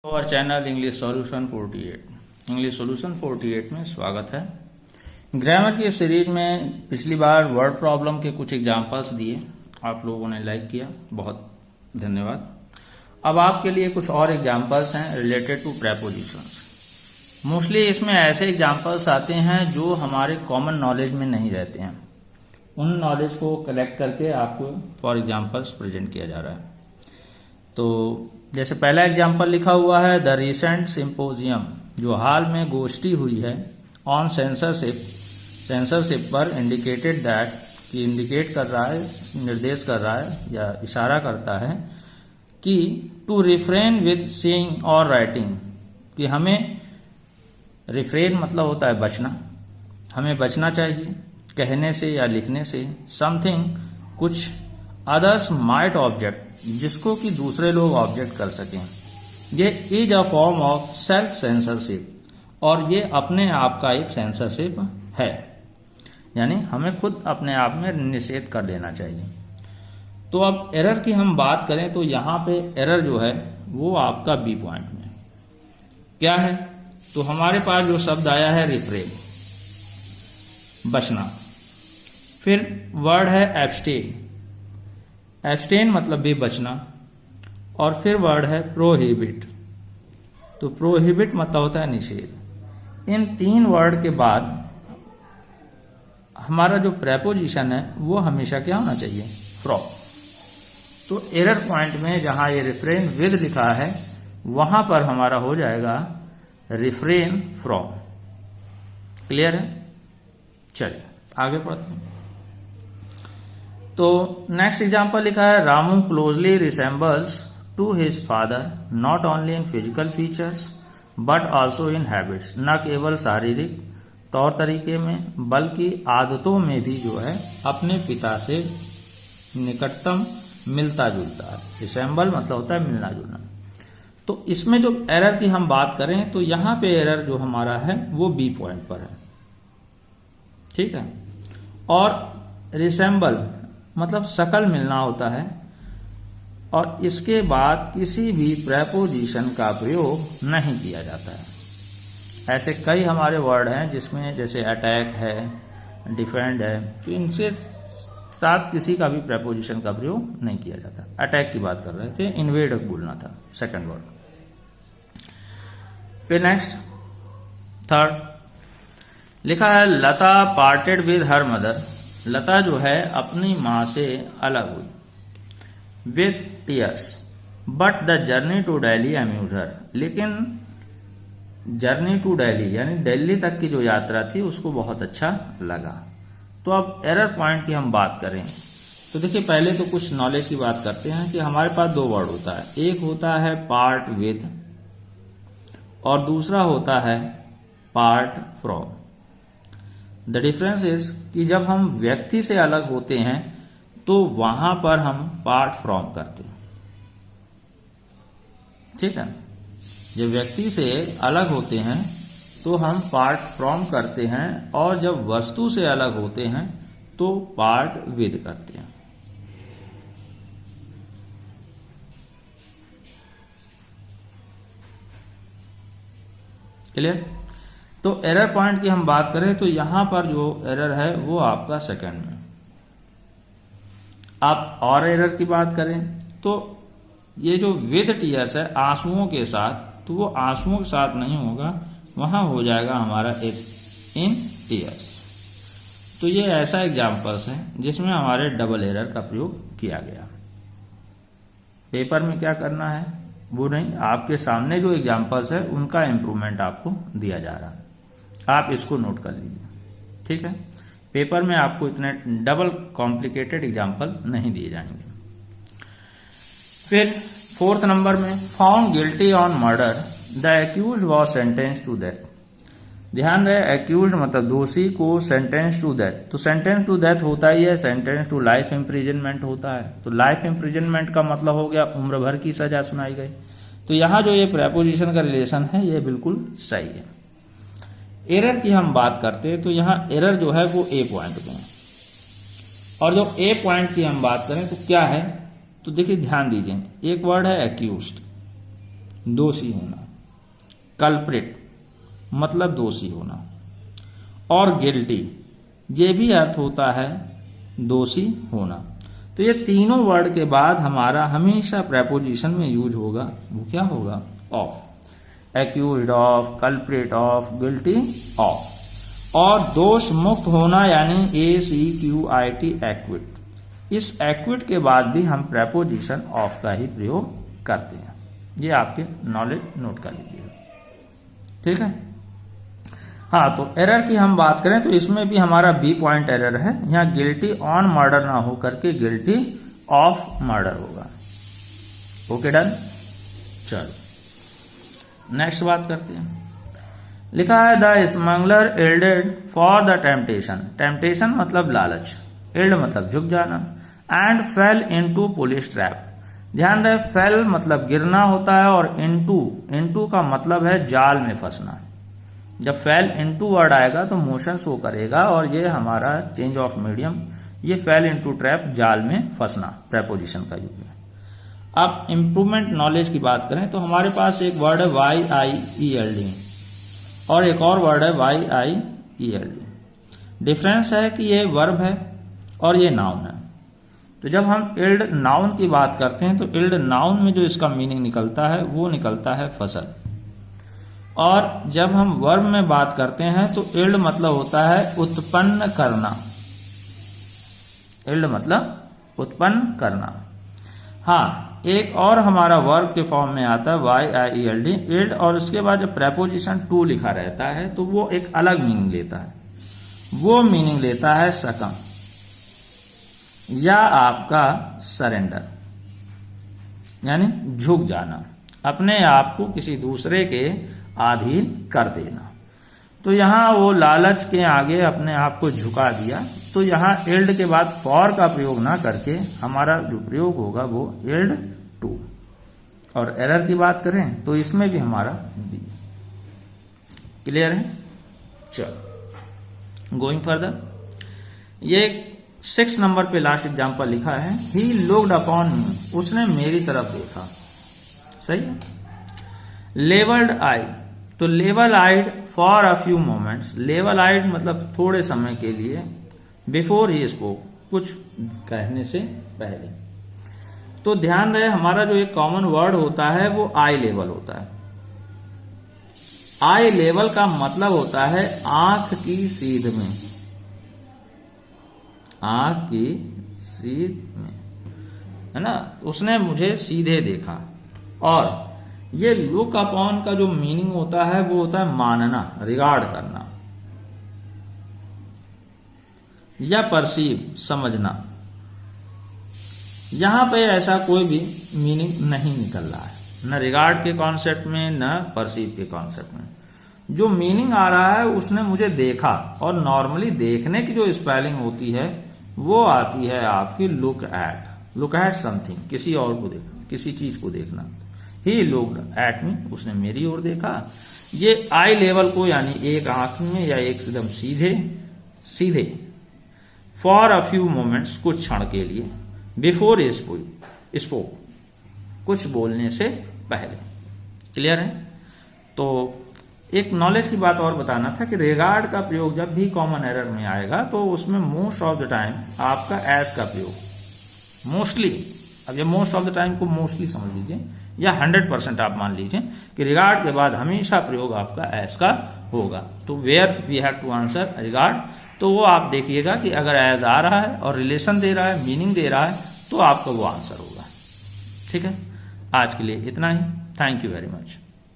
Our channel English solution 48 English solution 48 में स्वागत है। ग्रामर की सीरीज में पिछली बार वर्ड प्रॉब्लम के कुछ एग्जांपल्स दिए, आप लोगों ने लाइक किया, बहुत धन्यवाद। अब आपके लिए कुछ और एग्जांपल्स हैं रिलेटेड टू प्रेपोजिशंस। मोस्टली इसमें ऐसे एग्जांपल्स आते हैं जो हमारे कॉमन नॉलेज में नहीं रहते हैं, उन नॉलेज को कलेक्ट करके आपको फॉर एग्जांपल्स प्रेजेंट किया जा रहा है। तो जैसे पहला एग्जांपल लिखा हुआ है, द रिसेंट सिंपोजियम, जो हाल में गोष्ठी हुई है, ऑन सेंसरशिप पर इंडिकेटेड दैट, कि इंडिकेट कर रहा है, निर्देश कर रहा है या इशारा करता है कि टू रिफ्रेन विथ सेइंग और राइटिंग, कि हमें रिफ्रेन मतलब होता है बचना, हमें बचना चाहिए कहने से या लिखने से, समथिंग कुछ, अदर्स माइट ऑब्जेक्ट, जिसको कि दूसरे लोग ऑब्जेक्ट कर सकें। ये is a form of self censorship, और ये अपने आप का एक सेंसरशिप है, यानी हमें खुद अपने आप में निषेध कर देना चाहिए। तो अब एरर की हम बात करें तो यहाँ पे एरर जो है वो आपका बी पॉइंट में क्या है, तो हमारे पास जो शब्द आया है रिफ्रेन, बचना, फिर वर्ड है एब्स्टेन, एब्स्टेन मतलब भी बचना, और फिर वर्ड है प्रोहिबिट, तो प्रोहिबिट मतलब होता है निषेध। इन तीन वर्ड के बाद हमारा जो प्रेपोजिशन है वो हमेशा क्या होना चाहिए, फ्रॉम। तो एरर पॉइंट में जहां ये रिफ्रेन विद लिखा है वहां पर हमारा हो जाएगा रिफ्रेन फ्रॉम। क्लियर है? चलिए आगे पढ़ते हैं। तो नेक्स्ट एग्जांपल लिखा है, Ramu closely resembles to his father not only in physical features but also in habits, न केवल शारीरिक तौर तरीके में बल्कि आदतों में भी जो है अपने पिता से निकटतम मिलता जुलता है। रिसेंबल मतलब होता है मिलना जुलना। तो इसमें जो एरर की हम बात करें तो यहां पे एरर जो हमारा है वो बी पॉइंट पर है, ठीक है। और रिसेंबल मतलब शकल मिलना होता है, और इसके बाद किसी भी प्रेपोजिशन का प्रयोग नहीं किया जाता है। ऐसे कई हमारे वर्ड हैं जिसमें जैसे अटैक है, डिफेंड है, तो इनसे साथ किसी का भी प्रेपोजिशन का प्रयोग नहीं किया जाता। अटैक की बात कर रहे थे, इन्वेड बोलना था सेकंड वर्ड। फिर नेक्स्ट थर्ड लिखा है, Lata parted with her mother, Lata जो है अपनी मां से अलग हुई, with tears but the journey to Delhi amuse her, लेकिन जर्नी टू दिल्ली यानी दिल्ली तक की जो यात्रा थी उसको बहुत अच्छा लगा। तो अब एरर पॉइंट की हम बात करें तो देखिए, पहले तो कुछ नॉलेज की बात करते हैं कि हमारे पास दो वर्ड होता है, एक होता है पार्ट विद और दूसरा होता है part from. The difference is कि जब हम व्यक्ति से अलग होते हैं तो वहां पर हम पार्ट फ्रॉम करते हैं, ठीक है। जब व्यक्ति से अलग होते हैं तो हम पार्ट फ्रॉम करते हैं, और जब वस्तु से अलग होते हैं तो पार्ट विद करते हैं। क्लियर? तो एरर पॉइंट की हम बात करें तो यहां पर जो एरर है वो आपका सेकंड में। आप और एरर की बात करें तो ये जो विद टीयर्स है आंसुओं के साथ, तो वो आंसुओं के साथ नहीं होगा, वहां हो जाएगा हमारा इन टीयर्स। तो ये ऐसा एग्जांपल्स है जिसमें हमारे डबल एरर का प्रयोग किया गया। पेपर में क्या करना है वो नहीं, आपके सामने जो एग्जांपल्स है उनका इंप्रूवमेंट आपको दिया जा रहा है, आप इसको नोट कर लीजिए, ठीक है। पेपर में आपको इतने डबल कॉम्प्लिकेटेड एग्जांपल नहीं दिए जाएंगे। फिर फोर्थ नंबर में, found guilty on murder the accused was sentence to death. ध्यान रहे, एक्यूज मतलब दोषी को सेंटेंस टू डेथ, तो सेंटेंस टू डेथ होता ही है, सेंटेंस टू लाइफ इम्प्रिजनमेंट होता है। तो लाइफ इम्प्रिजनमेंट का मतलब हो गया उम्र भर की सजा सुनाई गई। तो यहां जो ये प्रेपोजिशन का रिलेशन है ये बिल्कुल सही है। एरर की हम बात करते हैं तो यहां एरर जो है वो ए पॉइंट में है, और जो ए पॉइंट की हम बात करें तो क्या है, तो देखिए ध्यान दीजिए, एक वर्ड है एक्यूज्ड, दोषी होना, कल्प्रिट मतलब दोषी होना, और गिल्टी ये भी अर्थ होता है दोषी होना। तो ये तीनों वर्ड के बाद हमारा हमेशा प्रेपोजिशन में यूज होगा, वो क्या होगा? Of. Accused of, culprit of, guilty of. और दोष मुक्त होना यानी ACQUIT एक्विट। इस एक्विट के बाद भी हम प्रेपोजिशन ऑफ का ही प्रयोग करते हैं। ये आपके नॉलेज नोट कर लीजिएगा, ठीक है। हाँ, तो एरर की हम बात करें तो इसमें भी हमारा बी पॉइंट एरर है। यहाँ गिल्टी ऑन मर्डर ना हो करके गिल्टी ऑफ मर्डर होगा। Okay, done. चलो नेक्स्ट बात करते हैं। लिखा है the smuggler yielded for the temptation. Temptation मतलब लालच, एल्ड मतलब झुक जाना, and fell into police trap. ध्यान रहे, फेल मतलब गिरना होता है और इनटू का मतलब है जाल में फंसना। जब फेल इनटू वर्ड आएगा तो मोशन शो करेगा और ये हमारा चेंज ऑफ मीडियम, ये फेल इनटू ट्रैप, जाल में फंसना प्रेपोजिशन का यूज है। अब इंप्रूवमेंट नॉलेज की बात करें तो हमारे पास एक वर्ड है YIELD और एक और वर्ड है YIELD। डिफरेंस है कि ये वर्ब है और ये नाउन है। तो जब हम इल्ड नाउन की बात करते हैं तो इल्ड नाउन में जो इसका मीनिंग निकलता है वो निकलता है फसल, और जब हम वर्ब में बात करते हैं तो इल्ड मतलब होता है उत्पन्न करना। इल्ड मतलब उत्पन्न करना। हाँ, एक और हमारा वर्ब के फॉर्म में आता है YIELD, इल्ड, और उसके बाद जब प्रेपोजिशन टू लिखा रहता है तो वो एक अलग मीनिंग लेता है। वो मीनिंग लेता है सकम या आपका सरेंडर, यानी झुक जाना, अपने आप को किसी दूसरे के अधीन कर देना। तो यहां वो लालच के आगे अपने आप को झुका दिया। तो यहां इल्ड के बाद फॉर का प्रयोग ना करके हमारा जो प्रयोग होगा वो इल्ड टू। और एरर की बात करें तो इसमें भी हमारा बी। क्लियर है? चलो गोइंग फर्दर, ये 6 नंबर पे लास्ट एग्जांपल लिखा है, ही लुक्ड अपॉन मी, उसने मेरी तरफ देखा। सही है। लेवल्ड आई, तो level eyed for a few moments, level eyed मतलब थोड़े समय के लिए, बिफोर ही स्पोक, कुछ कहने से पहले। तो ध्यान रहे, हमारा जो एक कॉमन वर्ड होता है वो आई लेवल होता है। आई लेवल का मतलब होता है आंख की सीध में, आंख की सीध में, है ना। उसने मुझे सीधे देखा। और ये लुक अपॉन का जो मीनिंग होता है वो होता है मानना, रिगार्ड करना, या परसीव, समझना। यहां पे ऐसा कोई भी मीनिंग नहीं निकल रहा है, न रिगार्ड के कॉन्सेप्ट में न परसीव के कॉन्सेप्ट में। जो मीनिंग आ रहा है उसने मुझे देखा, और नॉर्मली देखने की जो स्पेलिंग होती है वो आती है आपकी look at. Look at something, किसी और को देखना, किसी चीज को देखना। ही लुक्ड एट मी, उसने मेरी ओर देखा। ये आई लेवल को यानी एक आंख में या एकदम सीधे सीधे, फॉर अ फ्यू मोमेंट्स, कुछ क्षण के लिए, बिफोर स्पोक, कुछ बोलने से पहले। क्लियर है? तो एक नॉलेज की बात और बताना था कि रिगार्ड का प्रयोग जब भी कॉमन एरर में आएगा तो उसमें मोस्ट ऑफ द टाइम आपका एज का प्रयोग, मोस्टली, अब ये मोस्ट ऑफ द टाइम को मोस्टली समझ लीजिए, या 100% आप मान लीजिए कि रिगार्ड के बाद हमेशा प्रयोग आपका एज का होगा। तो where we have to answer regard, तो वो आप देखिएगा कि अगर एज आ रहा है और रिलेशन दे रहा है, मीनिंग दे रहा है, तो आपका वो आंसर होगा। ठीक है, आज के लिए इतना ही। Thank you very much.